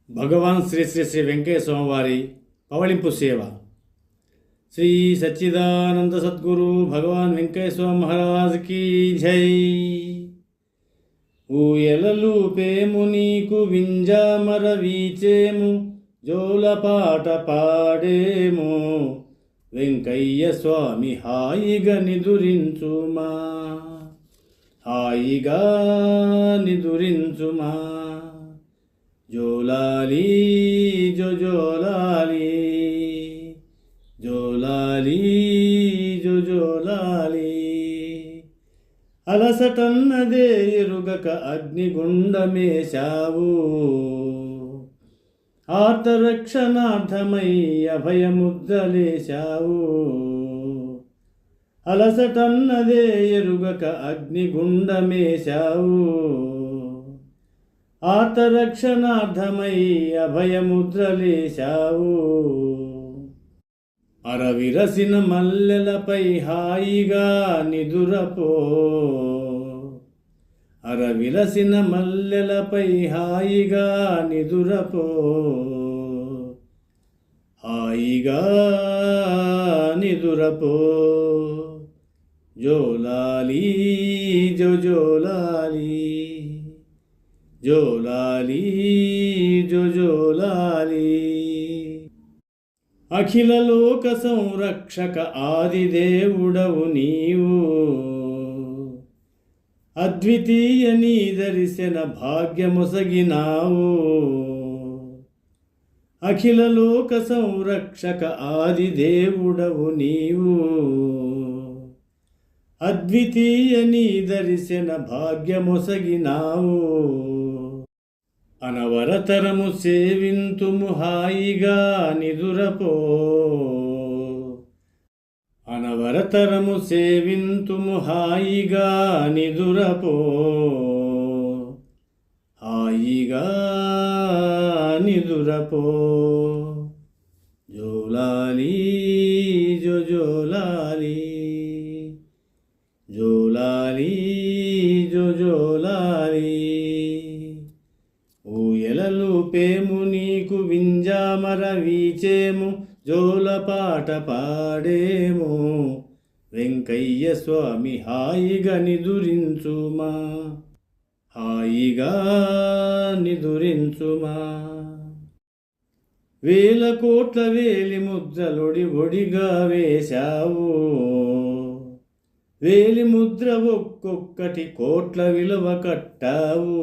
భగవాన్ శ్రీ శ్రీ శ్రీ వెంకయ్య స్వామివారి పవళింపు సేవ. శ్రీ సచ్చిదానంద సద్గురు భగవాన్ వెంకయ్య స్వామి మహారాజ్కి జై. ఊయలలు పేము నీకు వింజామర వీచేము, జోలపాట పాడేము, వెంకయ్య స్వామి హాయిగా నిదురించుమా, హాయిగా నిదురించుమా. జోలాలి జో జోలాలి, జోలాలి జో జోలాలి. అలసటన్నదే ఎరుగక అగ్నిగుండమేశావు, ఆర్తరక్షణార్థమై అభయముద్రలేశావు. అలసటన్నదే ఎరుగక అగ్నిగుండమేశావు, ఆర్తరక్షణార్థమై అభయముద్రలేశావు. అరవిరసిన మల్లెలపై హాయిగా నిదురపో, అరవిరసిన మల్లెలపై హాయిగా నిదురపో, హాయిగా నిదురపో. జోలాలి జో జోలాలి, జోలాలి జో జోలాలి. అఖిల లోక సంరక్షక ఆదిదేవుడవు నీవు, అద్వితీయ నీ దర్శన భాగ్యమొసగినావు. అఖిల లోక సంరక్షక ఆదిదేవుడవు నీవు, అద్వితీయ నీ దర్శన భాగ్యమొసగినావు. అనవరతరము సేవింతుము హాయిగా నిదురపో, అనవరతరము సేవింతుము హాయిగా నిదురపో, హాయిగా నిదురపో. జోలాలి జో జోలాలి, జోలాలి జో జోలాలి. ఊయలలు పేము నీకు వింజామర వీచేము, జోలపాట పాడేము, వెంకయ్య స్వామి హాయిగా నిదురించుమా, హాయిగా నిదురించుమా. వేల కోట్ల వేలి ముద్రలొడి ఒడిగా వేశావు, వేలి ముద్ర ఒక్కొక్కటి కోట్ల విలువ కట్టావు.